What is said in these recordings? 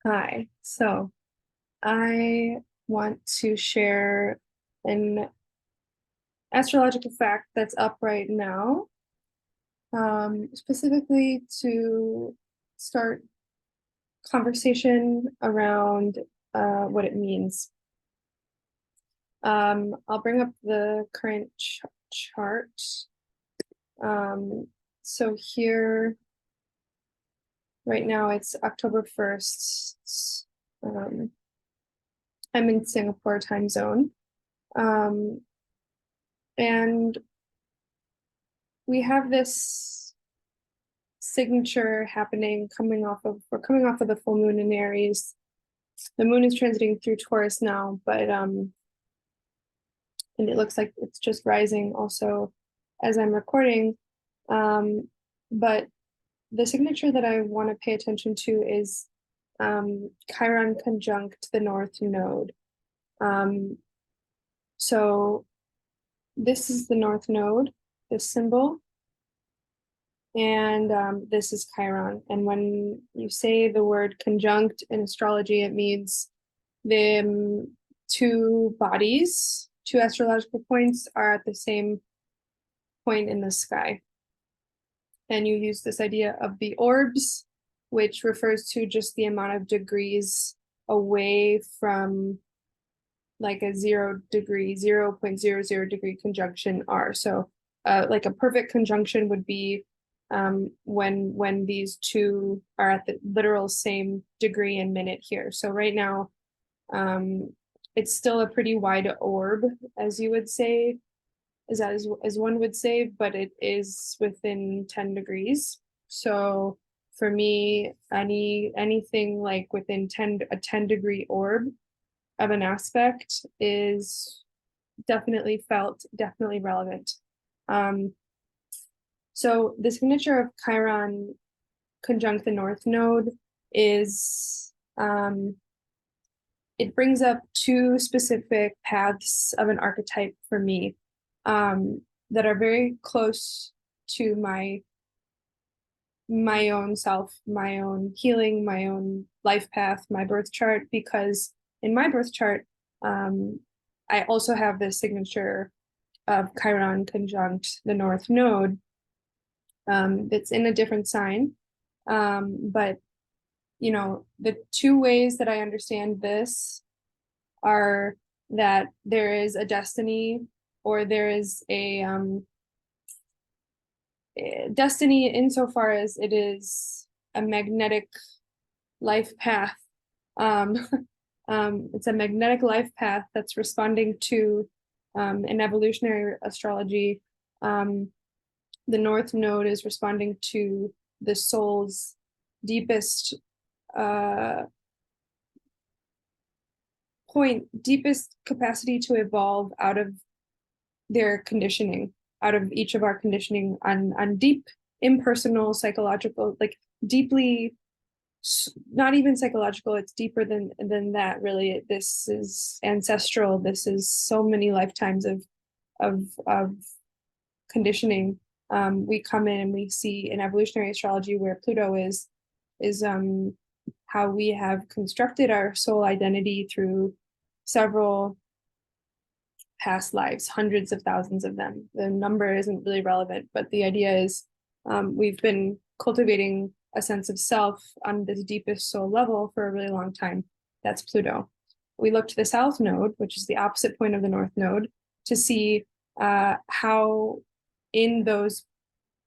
Hi. So I want to share an astrological fact that's up right now, specifically to start conversation around what it means. I'll bring up the current chart. So here, right now, it's October 1st. Um, I'm in Singapore time zone. Um, and we have this signature happening we're coming off of the full moon in Aries. The moon is transiting through Taurus now, but and it looks like it's just rising also as I'm recording. But the signature that I want to pay attention to is Chiron conjunct the North Node. So this is the North Node, this symbol. And this is Chiron. And when you say the word conjunct in astrology, it means the two bodies, two astrological points are at the same point in the sky. And you use this idea of the orbs, which refers to just the amount of degrees away from like a 0°, 0.00 degree conjunction are. So like a perfect conjunction would be when these two are at the literal same degree and minute here. So right now, it's still a pretty wide orb, as you would say, as one would say, but it is within 10 degrees. So for me, anything like within a 10-degree orb of an aspect is definitely felt, definitely relevant. So the signature of Chiron conjunct the North Node is it brings up two specific paths of an archetype for me that are very close to my own self, my own healing, my own life path, my birth chart, because in my birth chart, I also have the signature of Chiron conjunct the North Node. It's in a different sign. But you know, the two ways that I understand this are that there is a destiny or there is a destiny insofar as it is a magnetic life path. It's a magnetic life path that's responding to in evolutionary astrology. The North Node is responding to the soul's deepest deepest capacity to evolve out of their conditioning, out of each of our conditioning on deep, impersonal, psychological, like deeply, not even psychological, it's deeper than that, really. This is ancestral. This is so many lifetimes of conditioning. We come in and we see in evolutionary astrology where Pluto is how we have constructed our soul identity through several past lives, hundreds of thousands of them. The number isn't really relevant, but the idea is we've been cultivating a sense of self on this deepest soul level for a really long time. That's Pluto. We look to the South Node, which is the opposite point of the North Node, to see how in those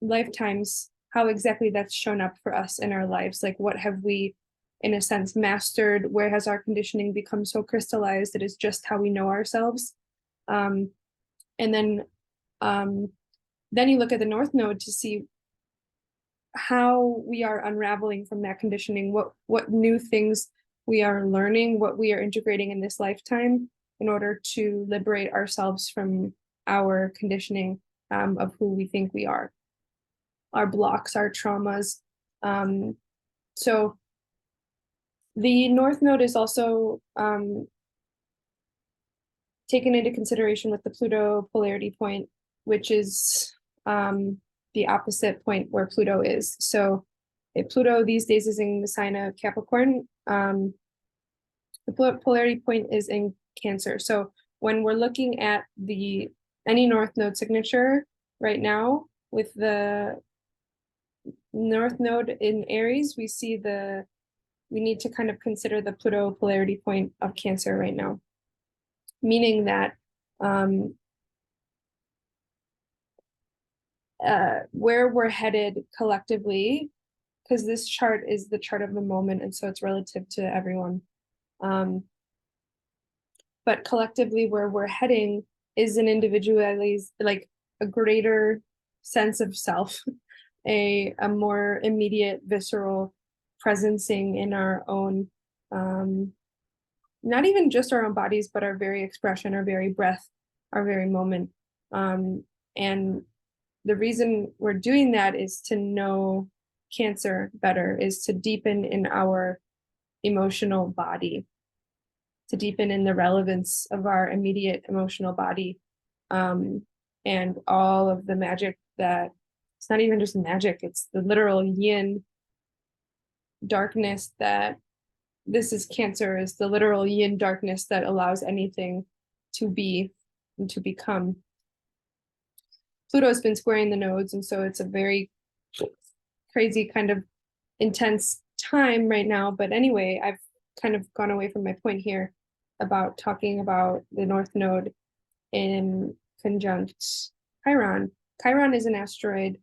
lifetimes, how exactly that's shown up for us in our lives. Like, what have we, in a sense, mastered? Where has our conditioning become so crystallized that it's just how we know ourselves? And then you look at the North Node to see how we are unraveling from that conditioning, what new things we are learning, what we are integrating in this lifetime in order to liberate ourselves from our conditioning of who we think we are, our blocks, our traumas. So the North Node is also taken into consideration with the Pluto polarity point, which is the opposite point where Pluto is. So if Pluto these days is in the sign of Capricorn, The polarity point is in Cancer. So when we're looking at any North Node signature right now with the North Node in Aries, we need to kind of consider the Pluto polarity point of Cancer right now, meaning that where we're headed collectively, because this chart is the chart of the moment, and so it's relative to everyone. But collectively, where we're heading is an individualized, like a greater sense of self, a more immediate, visceral presencing in our own, not even just our own bodies, but our very expression, our very breath, our very moment. And the reason we're doing that is to know Cancer better, is to deepen in our emotional body, to deepen in the relevance of our immediate emotional body, and all of the magic that, it's not even just magic, it's the literal yin darkness that this is. Cancer is the literal yin darkness that allows anything to be and to become. Pluto has been squaring the nodes, and so it's a very crazy kind of intense time right now. But anyway, I've kind of gone away from my point here about talking about the North Node in conjunct Chiron. Chiron is an asteroid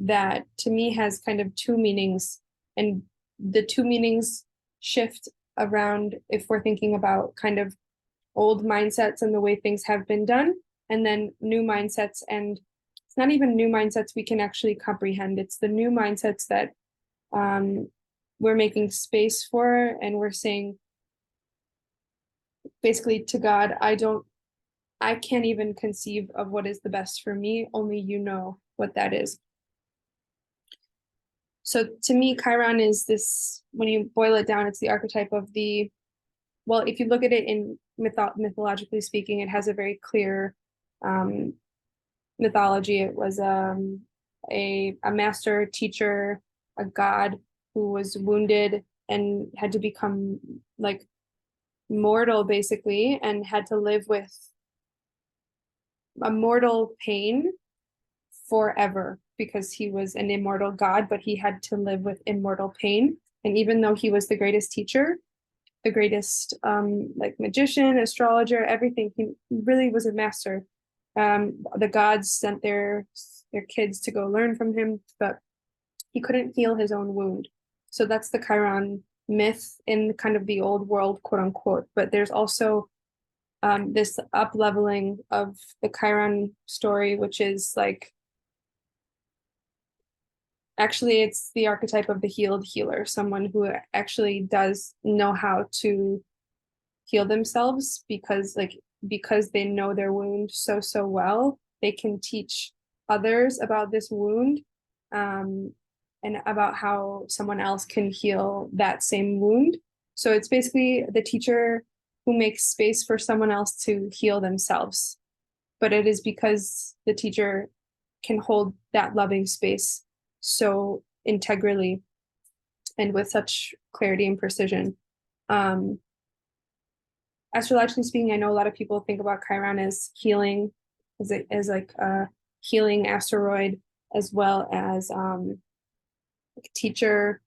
that to me has kind of two meanings, and the two meanings shift around if we're thinking about kind of old mindsets and the way things have been done, and then new mindsets. And it's not even new mindsets we can actually comprehend, it's the new mindsets that we're making space for, and we're saying basically to God, I can't even conceive of what is the best for me, only you know what that is. So to me, Chiron is this, when you boil it down, it's the archetype of well, if you look at it in mythologically speaking, it has a very clear mythology. It was a master teacher, a god who was wounded and had to become like mortal basically, and had to live with a mortal pain forever because he was an immortal god, but he had to live with immortal pain. And even though he was the greatest teacher, the greatest like magician, astrologer, everything, he really was a master. The gods sent their kids to go learn from him, but he couldn't heal his own wound. So that's the Chiron myth in kind of the old world, quote unquote. But there's also this up leveling of the Chiron story, which is like, actually it's the archetype of the healed healer, someone who actually does know how to heal themselves because they know their wound so well, they can teach others about this wound, and about how someone else can heal that same wound. So it's basically the teacher who makes space for someone else to heal themselves. But it is because the teacher can hold that loving space so integrally and with such clarity and precision. Astrologically speaking, I know a lot of people think about Chiron as healing, as like a healing asteroid, as well as teacher,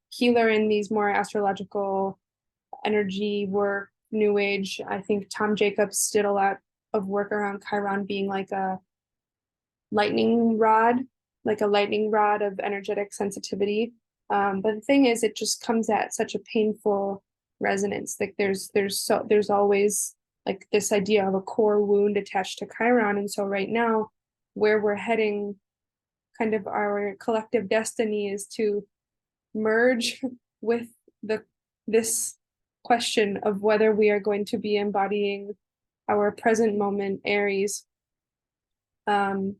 healer in these more astrological energy work, new age. I think Tom Jacobs did a lot of work around Chiron being like a lightning rod of energetic sensitivity. But the thing is, it just comes at such a painful resonance. Like there's always like this idea of a core wound attached to Chiron. And so right now, where we're heading, kind of our collective destiny is to merge with this question of whether we are going to be embodying our present moment Aries, from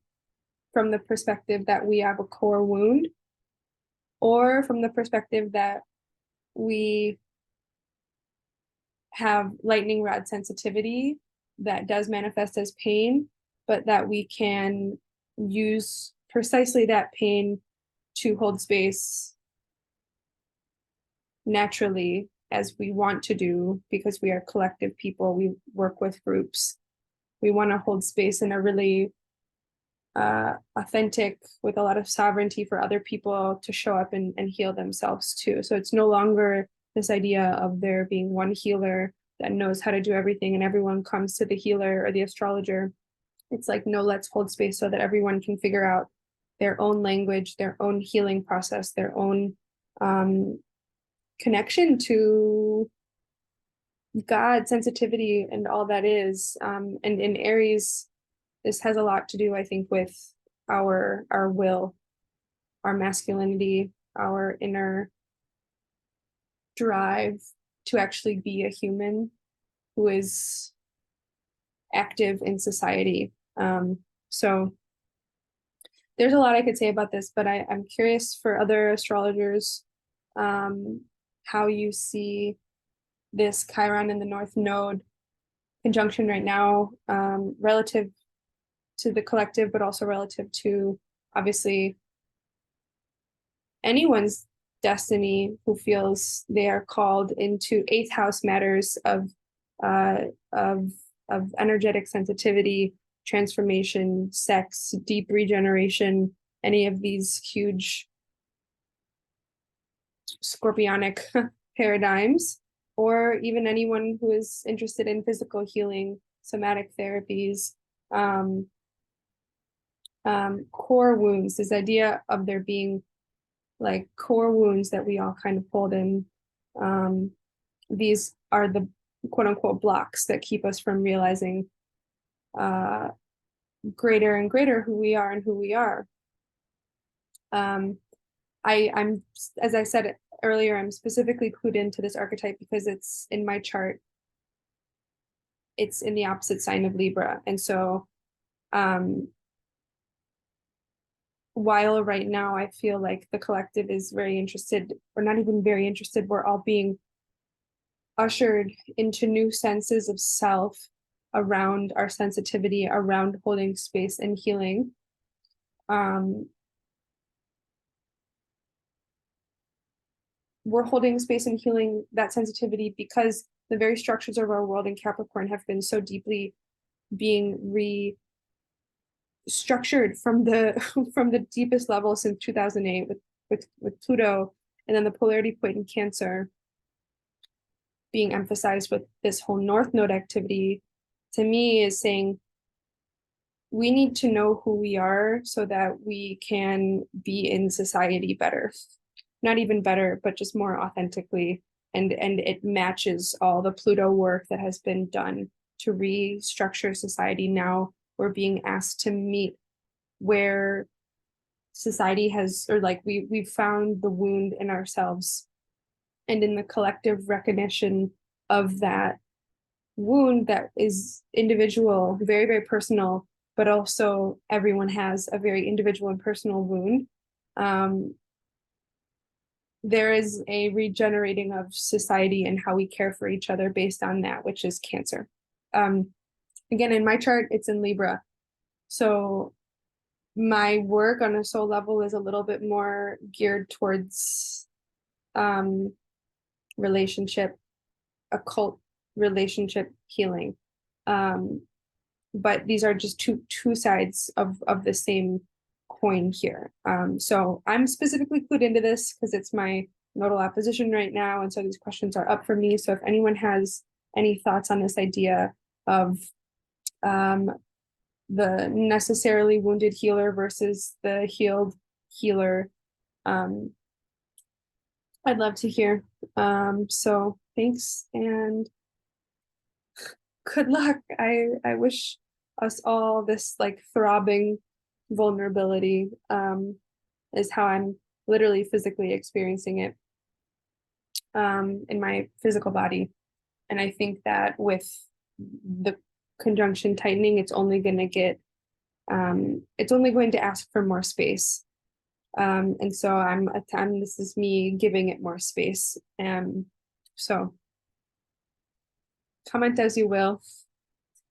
the perspective that we have a core wound, or from the perspective that we have lightning rod sensitivity that does manifest as pain, but that we can use precisely that pain to hold space naturally as we want to do, because we are collective people, we work with groups. We want to hold space in a really authentic, with a lot of sovereignty for other people to show up and heal themselves too. So it's no longer this idea of there being one healer that knows how to do everything and everyone comes to the healer or the astrologer. It's like, no, let's hold space so that everyone can figure out their own language, their own healing process, their own connection to God, sensitivity, and all that is. And in Aries, this has a lot to do, I think, with our will, our masculinity, our inner drive to actually be a human who is active in society. So there's a lot I could say about this, but I'm curious for other astrologers how you see this Chiron in the North Node conjunction right now, relative to the collective, but also relative to obviously anyone's destiny who feels they are called into eighth house matters of energetic sensitivity, transformation, sex, deep regeneration, any of these huge scorpionic paradigms, or even anyone who is interested in physical healing, somatic therapies, core wounds, this idea of there being like core wounds that we all kind of hold in. These are the quote unquote blocks that keep us from realizing greater and greater who we are and who we are. I'm, as I said earlier, I'm specifically clued into this archetype because it's in my chart. It's in the opposite sign of Libra. And so while right now I feel like the collective is very interested, or not even very interested, we're all being ushered into new senses of self around our sensitivity, around holding space and healing. We're holding space and healing that sensitivity because the very structures of our world in Capricorn have been so deeply being restructured from the deepest level since 2008 with Pluto, and then the polarity point in Cancer being emphasized with this whole North Node activity, to me is saying we need to know who we are so that we can be in society better. Not even better, but just more authentically. And it matches all the Pluto work that has been done to restructure society. Now we're being asked to meet where society has, or like we've found the wound in ourselves, and in the collective recognition of that wound that is individual, very, very personal, but also everyone has a very individual and personal wound. There is a regenerating of society and how we care for each other based on that, which is Cancer. Again, in my chart, it's in Libra. So my work on a soul level is a little bit more geared towards relationship, occult relationship healing. But these are just two sides of the same coin here. So I'm specifically clued into this because it's my nodal opposition right now, and so these questions are up for me. So if anyone has any thoughts on this idea of the necessarily wounded healer versus the healed healer, I'd love to hear. So thanks and good luck. I wish us all this like throbbing vulnerability, is how I'm literally physically experiencing it in my physical body. And I think that with the conjunction tightening, it's only going to get, it's only going to ask for more space. And so this is me giving it more space. So comment as you will.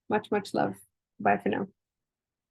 Much, much love. Bye for now.